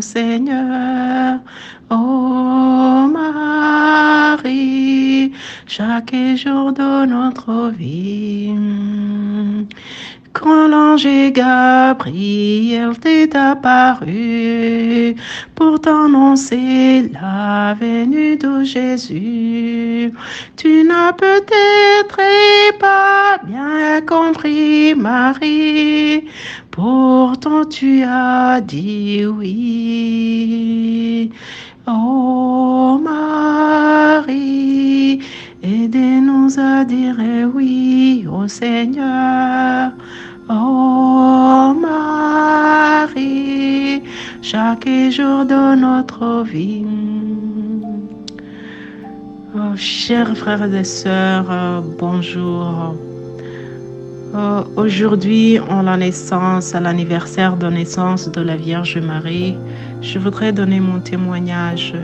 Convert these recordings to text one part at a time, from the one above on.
au Seigneur, ô Marie, chaque jour de notre vie. Quand l'ange Gabriel t'est apparu pour t'annoncer la venue de Jésus, tu n'as peut-être pas bien compris, Marie, pourtant tu as dit oui. Oh Marie, aidez-nous à dire oui au Seigneur. Oh Marie, chaque jour de notre vie. Oh, chers frères et sœurs, bonjour. Aujourd'hui, en la naissance, à l'anniversaire de naissance de la Vierge Marie, je voudrais donner mon témoignage.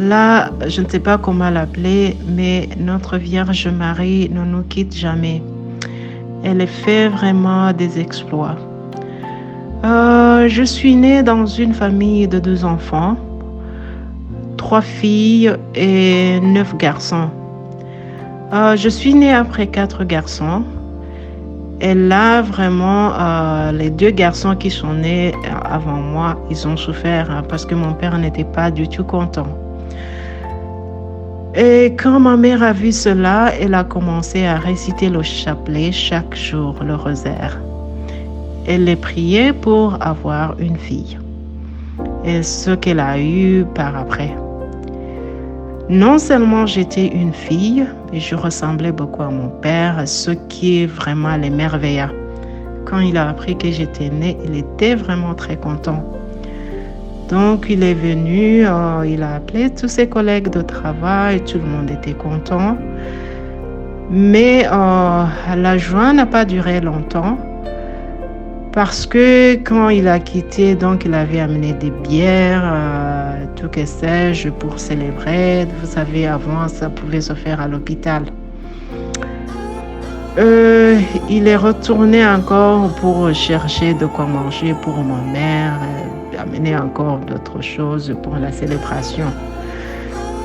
Là, je ne sais pas comment l'appeler, mais notre Vierge Marie ne nous quitte jamais. Elle fait vraiment des exploits. Je suis née dans une famille de 2 enfants, 3 filles et 9 garçons. Je suis née après 4 garçons. Et là, vraiment, les 2 garçons qui sont nés avant moi, ils ont souffert parce que mon père n'était pas du tout content. Et quand ma mère a vu cela, elle a commencé à réciter le chapelet chaque jour, le rosaire. Elle les priait pour avoir une fille. Et ce qu'elle a eu par après. Non seulement j'étais une fille, mais je ressemblais beaucoup à mon père, ce qui vraiment l'émerveilla. Quand il a appris que j'étais née, il était vraiment très content. Donc, il est venu, il a appelé tous ses collègues de travail, tout le monde était content. Mais la joie n'a pas duré longtemps parce que quand il a quitté, donc il avait amené des bières, tout que sais-je, pour célébrer. Vous savez, avant, ça pouvait se faire à l'hôpital. Il est retourné encore pour chercher de quoi manger pour ma mère, amener encore d'autres choses pour la célébration.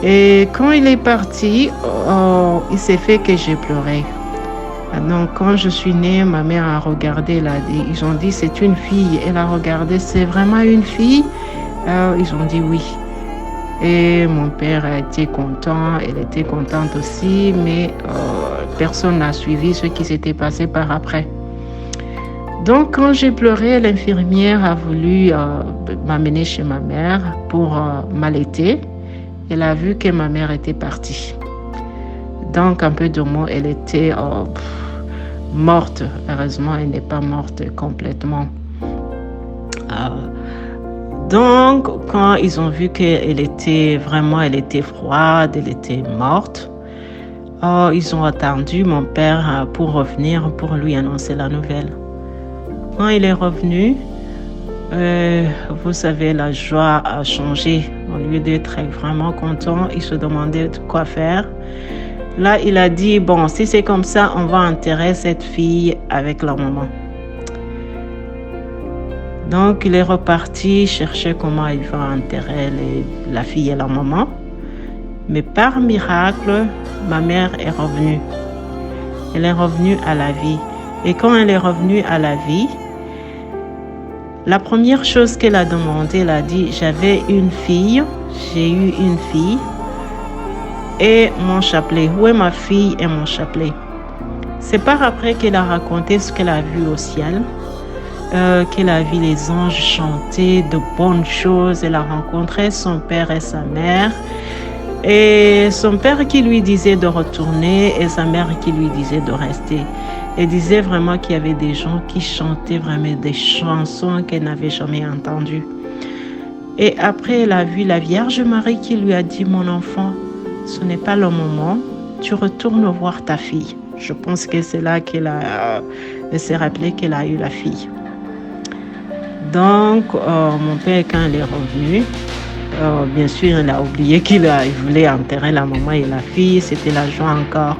Et quand il est parti, il s'est fait que j'ai pleuré. Donc quand je suis née, ma mère a regardé, ils ont dit c'est une fille. Elle a regardé, c'est vraiment une fille? Ils ont dit oui. Et mon père a été content, elle était contente aussi, mais personne n'a suivi ce qui s'était passé par après. Donc quand j'ai pleuré, l'infirmière a voulu m'amener chez ma mère pour m'allaiter. Elle a vu que ma mère était partie. Donc un peu de mots, elle était morte. Heureusement, elle n'est pas morte complètement. Donc, quand ils ont vu qu'elle était froide, elle était morte, ils ont attendu mon père pour revenir, pour lui annoncer la nouvelle. Quand il est revenu, vous savez, la joie a changé. Au lieu d'être vraiment content, il se demandait quoi faire. Là, il a dit, bon, si c'est comme ça, on va enterrer cette fille avec la maman. Donc, il est reparti chercher comment il va enterrer la fille et la maman. Mais par miracle, ma mère est revenue. Elle est revenue à la vie. Et quand elle est revenue à la vie, la première chose qu'elle a demandé, elle a dit, j'avais une fille, j'ai eu une fille et mon chapelet. Où est ma fille et mon chapelet? C'est par après qu'elle a raconté ce qu'elle a vu au ciel. Qu'elle a vu les anges chanter de bonnes choses. Elle a rencontré son père et sa mère. Et son père qui lui disait de retourner et sa mère qui lui disait de rester. Elle disait vraiment qu'il y avait des gens qui chantaient vraiment des chansons qu'elle n'avait jamais entendues. Et après, elle a vu la Vierge Marie qui lui a dit, mon enfant, ce n'est pas le moment, tu retournes voir ta fille. Je pense que c'est là qu'elle s'est rappelé qu'elle a eu la fille. Donc, mon père, quand il est revenu, bien sûr, il a oublié qu'il voulait enterrer la maman et la fille. C'était la joie encore.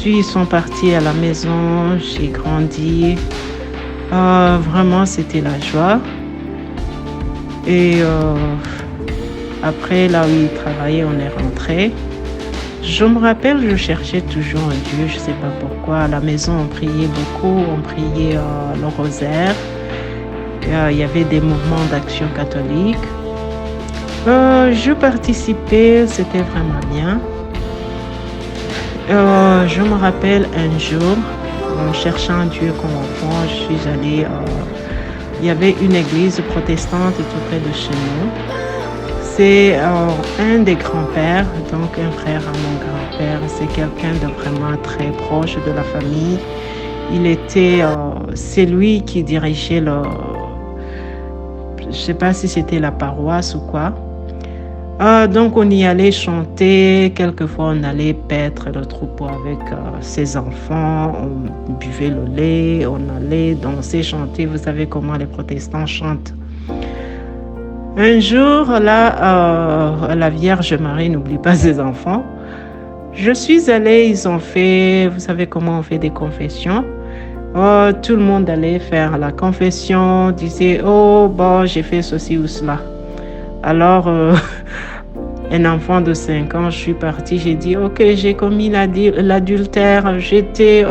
Ils sont partis à la maison. J'ai grandi. Vraiment, c'était la joie. Et après, là où il travaillait, on est rentré. Je me rappelle, je cherchais toujours un Dieu, je ne sais pas pourquoi. À la maison, on priait beaucoup, on priait le rosaire. Il y avait des mouvements d'action catholique. Je participais, c'était vraiment bien. Je me rappelle un jour, en cherchant Dieu comme enfant, je suis allée. Il y avait une église protestante tout près de chez nous. C'est un des grands-pères, donc un frère à mon grand-père. C'est quelqu'un de vraiment très proche de la famille. C'est lui qui dirigeait je ne sais pas si c'était la paroisse ou quoi. Donc on y allait chanter, quelquefois on allait paître le troupeau avec ses enfants, on buvait le lait, on allait danser, chanter. Vous savez comment les protestants chantent. Un jour, là, la Vierge Marie n'oublie pas ses enfants. Je suis allée, ils ont fait, vous savez comment on fait des confessions. Tout le monde allait faire la confession, disait, oh, bon, j'ai fait ceci ou cela. Alors, un enfant de 5 ans, je suis partie, j'ai dit, ok, j'ai commis l'adultère, j'étais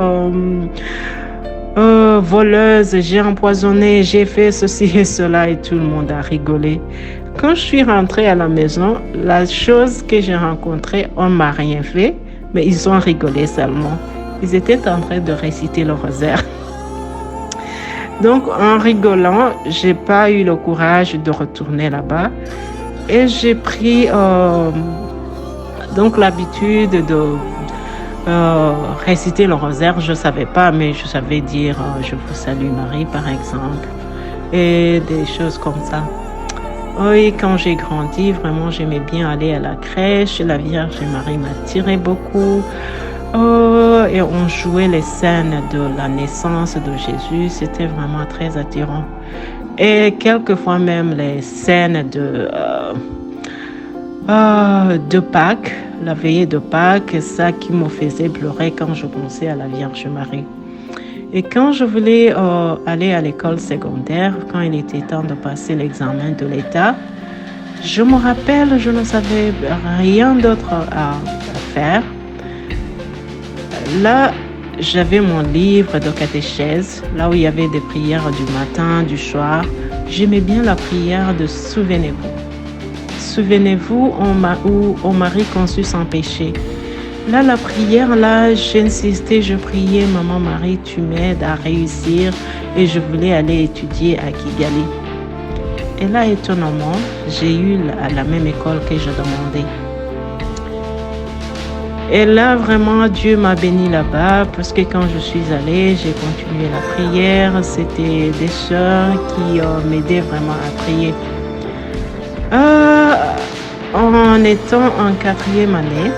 voleuse, j'ai empoisonné, j'ai fait ceci et cela, et tout le monde a rigolé. Quand je suis rentrée à la maison, la chose que j'ai rencontrée, on ne m'a rien fait, mais ils ont rigolé seulement. Ils étaient en train de réciter le rosaire. Donc, en rigolant, je n'ai pas eu le courage de retourner là-bas. Et j'ai pris donc l'habitude de réciter le rosaire. Je ne savais pas, mais je savais dire je vous salue Marie, par exemple, et des choses comme ça. Oui, quand j'ai grandi, vraiment, j'aimais bien aller à la crèche. La Vierge Marie m'attirait beaucoup. Et on jouait les scènes de la naissance de Jésus. C'était vraiment très attirant. Et quelquefois même les scènes de Pâques, la veillée de Pâques, ça qui me faisait pleurer quand je pensais à la Vierge Marie. Et quand je voulais aller à l'école secondaire, quand il était temps de passer l'examen de l'État, je me rappelle, je ne savais rien d'autre à faire. Là, j'avais mon livre de catéchèse, là où il y avait des prières du matin, du soir. J'aimais bien la prière de Souvenez-vous. Souvenez-vous, ô Marie conçue sans péché. Là, la prière, là, j'insistais, je priais, Maman Marie, tu m'aides à réussir. Et je voulais aller étudier à Kigali. Et là, étonnamment, j'ai eu la même école que je demandais. Et là, vraiment, Dieu m'a béni là-bas parce que quand je suis allée, j'ai continué la prière. C'était des sœurs qui m'aidaient vraiment à prier. En étant en 4e année,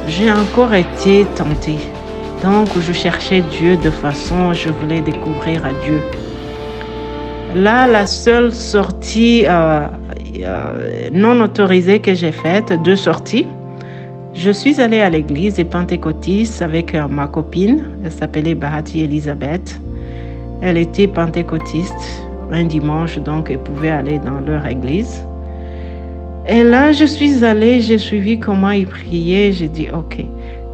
j'ai encore été tentée. Donc, je cherchais Dieu de façon, je voulais découvrir à Dieu. Là, la seule sortie non autorisée que j'ai faite, 2 sorties. Je suis allée à l'église des pentecôtistes avec ma copine. Elle s'appelait Bahati Elisabeth. Elle était pentecôtiste un dimanche, donc elle pouvait aller dans leur église. Et là, je suis allée, j'ai suivi comment ils priaient. J'ai dit, ok,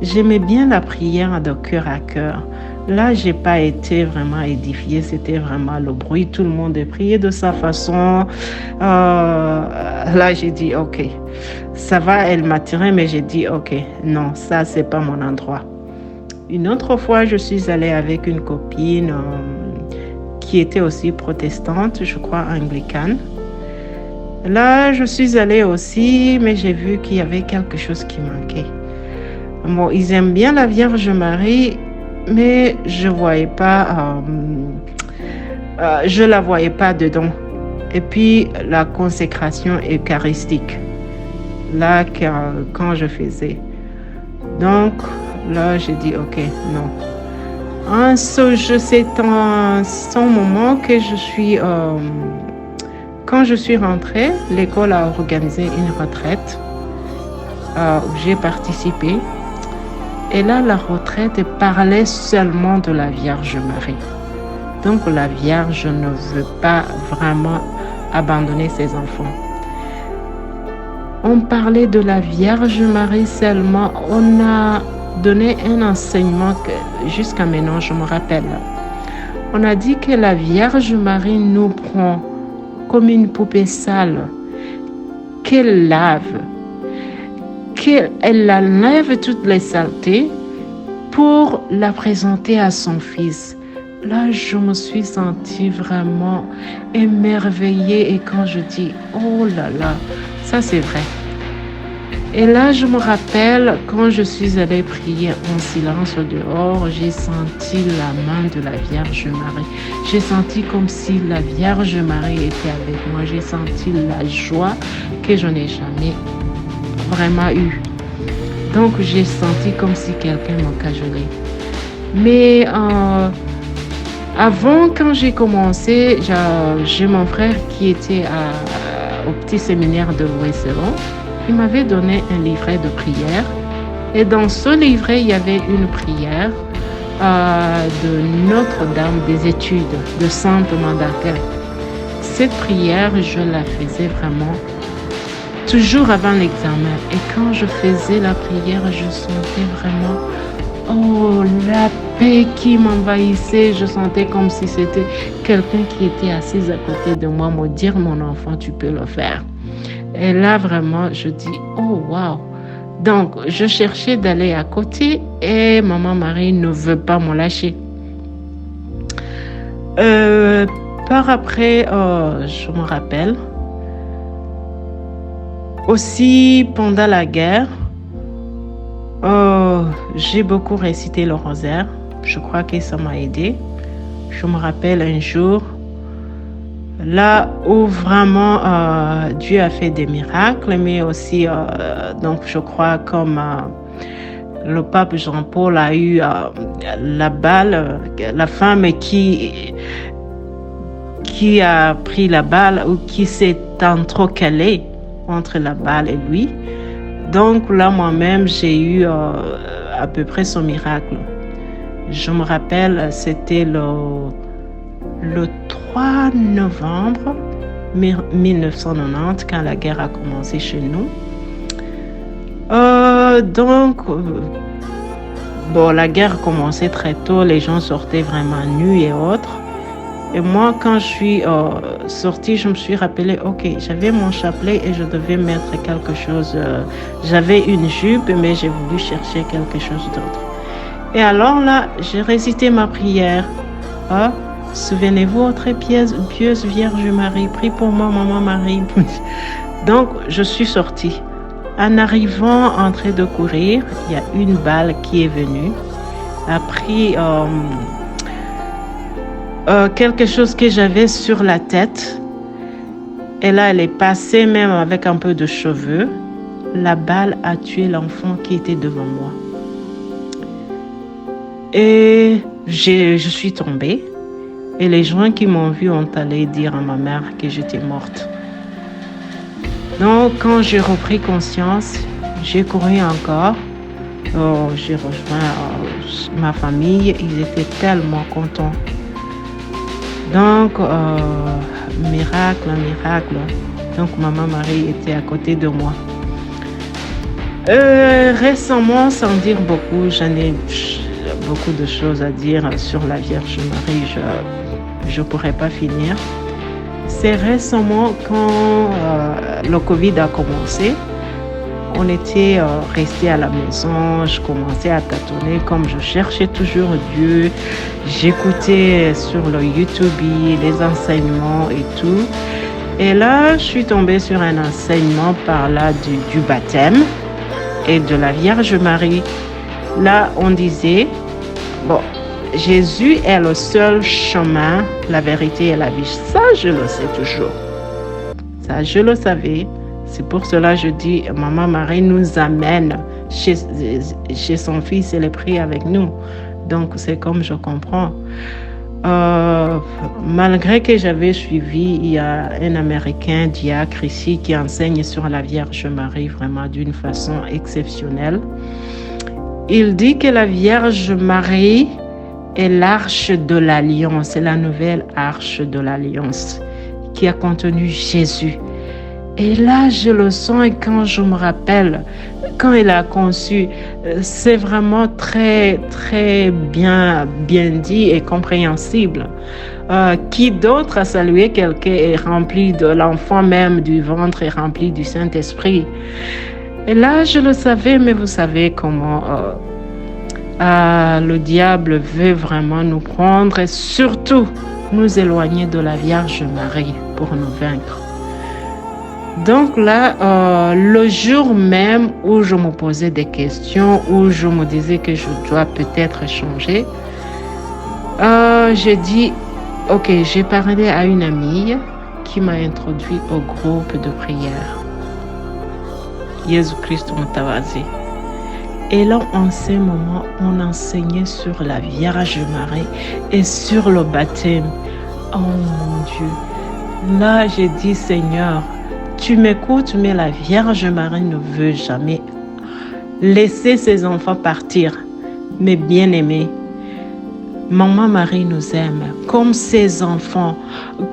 j'aimais bien la prière de cœur à cœur. Là, je n'ai pas été vraiment édifiée, c'était vraiment le bruit. Tout le monde priait de sa façon. Là, j'ai dit, ok, ça va, elle m'attirait, mais j'ai dit, ok, non, ça, c'est pas mon endroit. Une autre fois, je suis allée avec une copine qui était aussi protestante, je crois anglicane. Là, je suis allée aussi, mais j'ai vu qu'il y avait quelque chose qui manquait. Bon, ils aiment bien la Vierge Marie, mais je la voyais pas dedans. Et puis la consécration eucharistique, là quand je faisais. Donc là j'ai dit ok, non. C'est en ce moment que quand je suis rentrée, l'école a organisé une retraite où j'ai participé. Et là, la retraite parlait seulement de la Vierge Marie. Donc la Vierge ne veut pas vraiment abandonner ses enfants. On parlait de la Vierge Marie seulement, on a donné un enseignement que jusqu'à maintenant je me rappelle. On a dit que la Vierge Marie nous prend comme une poupée sale, qu'elle lave, qu'elle enlève toutes les saletés pour la présenter à son fils. Là, je me suis sentie vraiment émerveillée et quand je dis « Oh là là », ça c'est vrai. Et là, je me rappelle quand je suis allée prier en silence dehors, j'ai senti la main de la Vierge Marie. J'ai senti comme si la Vierge Marie était avec moi. J'ai senti la joie que je n'ai jamais vraiment eue. Donc, j'ai senti comme si quelqu'un me cajolait. Mais avant, quand j'ai commencé, j'ai mon frère qui était au petit séminaire de Louis-Sellon. Il m'avait donné un livret de prière. Et dans ce livret, il y avait une prière de Notre-Dame des Études, de Sainte Mandaquin. Cette prière, je la faisais vraiment toujours avant l'examen. Et quand je faisais la prière, je sentais vraiment la paix qui m'envahissait. Je sentais comme si c'était quelqu'un qui était assis à côté de moi, me dire mon enfant, tu peux le faire. Et là, vraiment, je dis, oh, wow. Donc, je cherchais d'aller à côté et Maman Marie ne veut pas me lâcher. Par après, je me rappelle, aussi pendant la guerre, j'ai beaucoup récité le rosaire. Je crois que ça m'a aidé. Je me rappelle un jour, là où vraiment Dieu a fait des miracles, mais aussi, donc je crois comme le pape Jean-Paul a eu la balle, la femme qui a pris la balle ou qui s'est entrecalée entre la balle et lui. Donc là, moi-même, j'ai eu à peu près son miracle. Je me rappelle, c'était le 3 novembre 1990, quand la guerre a commencé chez nous. La guerre commençait très tôt, les gens sortaient vraiment nus et autres. Et moi, quand je suis sortie, je me suis rappelé, ok, j'avais mon chapelet et je devais mettre quelque chose. J'avais une jupe, mais j'ai voulu chercher quelque chose d'autre. Et alors là, j'ai récité ma prière. Souvenez-vous, ô très pieuse Vierge Marie, prie pour moi, Maman Marie. Donc, je suis sortie. En arrivant, en train de courir, il y a une balle qui est venue, a pris quelque chose que j'avais sur la tête. Et là, elle est passée même avec un peu de cheveux. La balle a tué l'enfant qui était devant moi. Et je suis tombée. Et les gens qui m'ont vue ont allé dire à ma mère que j'étais morte. Donc, quand j'ai repris conscience, j'ai couru encore. J'ai rejoint ma famille. Ils étaient tellement contents. Donc, miracle. Donc, Maman Marie était à côté de moi. Récemment, sans dire beaucoup, j'en ai beaucoup de choses à dire sur la Vierge Marie. Je ne pourrais pas finir. C'est récemment quand le Covid a commencé. On était restés à la maison. Je commençais à tâtonner comme je cherchais toujours Dieu. J'écoutais sur le YouTube les enseignements et tout. Et là, je suis tombée sur un enseignement par là du baptême et de la Vierge Marie. Là, on disait, Jésus est le seul chemin, la vérité et la vie. Ça, je le sais toujours. Ça, je le savais. C'est pour cela que je dis, Maman Marie nous amène chez son fils et le prie avec nous. Donc, c'est comme je comprends. Malgré que j'avais suivi, il y a un Américain, diacre ici, qui enseigne sur la Vierge Marie vraiment d'une façon exceptionnelle. Il dit que la Vierge Marie est l'arche de l'alliance, c'est la nouvelle arche de l'alliance qui a contenu Jésus. Et là, je le sens et quand je me rappelle, quand il a conçu, c'est vraiment très, très bien dit et compréhensible. Qui d'autre a salué quelqu'un est rempli de l'enfant même du ventre et rempli du Saint-Esprit. Et là, je le savais, mais vous savez comment le diable veut vraiment nous prendre et surtout nous éloigner de la Vierge Marie pour nous vaincre. Donc là, le jour même où je me posais des questions, où je me disais que je dois peut-être changer, j'ai dit, ok, j'ai parlé à une amie qui m'a introduit au groupe de prière. Jésus-Christ Mutawazi. Et là, en ces moments, on enseignait sur la Vierge Marie et sur le baptême. Oh mon Dieu. Là, j'ai dit, Seigneur, tu m'écoutes, mais la Vierge Marie ne veut jamais laisser ses enfants partir. Mais bien aimés, Maman Marie nous aime comme ses enfants,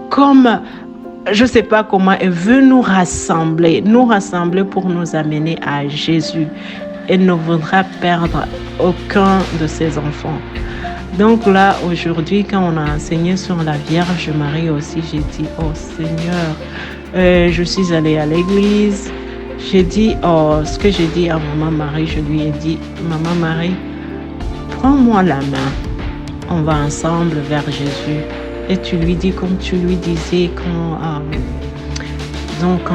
comme, je ne sais pas comment, elle veut nous rassembler pour nous amener à Jésus. Elle ne voudra perdre aucun de ses enfants. Donc là, aujourd'hui, quand on a enseigné sur la Vierge Marie aussi, j'ai dit, oh Seigneur, je suis allée à l'église. J'ai dit, ce que j'ai dit à Maman Marie, je lui ai dit, Maman Marie, prends-moi la main. On va ensemble vers Jésus. Et tu lui dis comme tu lui disais quand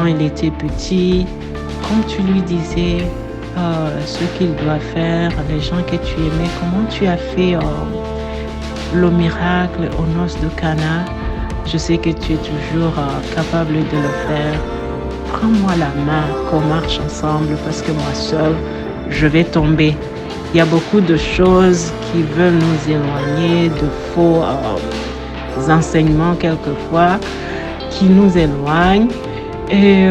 il était petit, comme tu lui disais ce qu'il doit faire, les gens que tu aimais, comment tu as fait le miracle aux noces de Cana. Je sais que tu es toujours capable de le faire. Prends-moi la main, qu'on marche ensemble parce que moi seule, je vais tomber. Il y a beaucoup de choses qui veulent nous éloigner, de faux enseignements quelquefois, qui nous éloignent. Et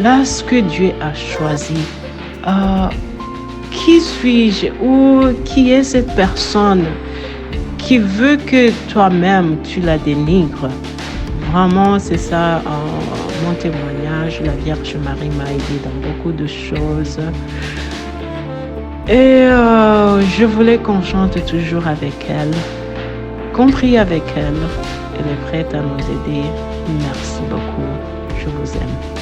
là, ce que Dieu a choisi, qui suis-je ou qui est cette personne qui veut que toi-même tu la dénigres? Vraiment, c'est ça mon témoignage. La Vierge Marie m'a aidé dans beaucoup de choses. Et je voulais qu'on chante toujours avec elle, qu'on prie avec elle. Elle est prête à nous aider. Merci beaucoup. Je vous aime.